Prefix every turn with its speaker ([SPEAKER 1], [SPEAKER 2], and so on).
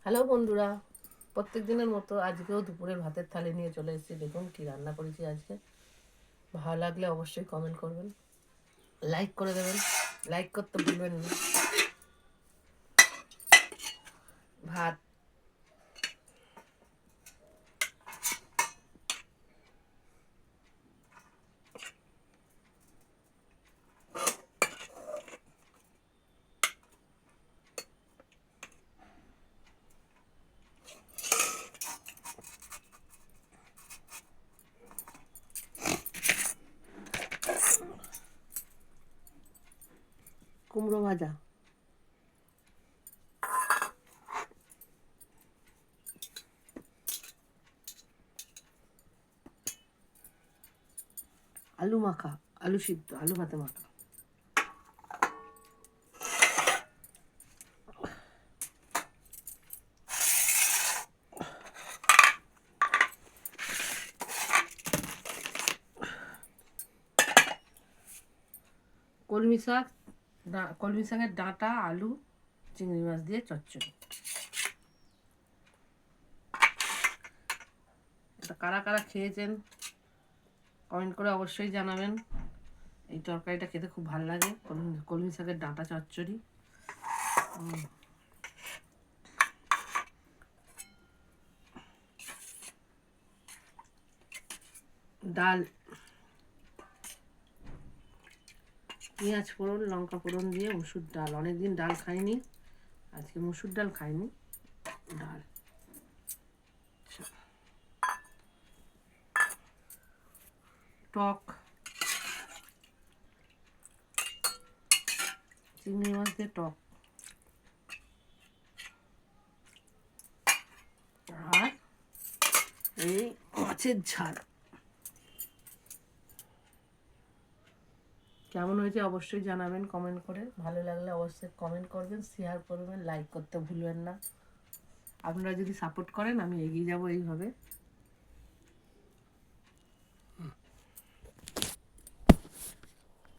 [SPEAKER 1] Hello বন্ধুরা, প্রত্যেক দিনের মতো আজকেও দুপুরের ভাতের থালি নিয়ে চলে এসেছি। দেখুন কি রান্না করেছি আজকে। ভালো লাগলে অবশ্যই কমেন্ট করবেন, লাইক করে দেবেন। লাইক করতে ভুলবেন না। ভাত, কুমড়ো ভাজা, আলু মাখা, আলু সিদ্ধ, আলু ভাতে মাখা, কলমি শাক, কলমি শাকের ডাঁটা, আলু, চিংড়ি মাছ দিয়ে চচ্চড়ি। এটা কারা কারা খেয়েছেন কমেন্ট করে অবশ্যই জানাবেন। এই তরকারিটা খেতে খুব ভালো লাগে, কলমি শাকের ডাঁটা চচ্চড়ি। ডাল, পেঁয়াজ ফোড়ন, লঙ্কা ফোড়ন দিয়ে মুসুর ডাল। অনেকদিন ডাল খাইনি, আজকে মুসুর ডাল খাইনি, ডাল। টক, চিংড়ি মাছ দিয়ে টক, আর এই মাছের ঝাল। কেমন হয়েছে অবশ্যই জানাবেন কমেন্ট করে। ভালো লাগলে অবশ্যই কমেন্ট করবেন, শেয়ার করবেন, লাইক করতে ভুলবেন না। আপনারা যদি সাপোর্ট করেন আমি এগিয়ে যাব এইভাবে।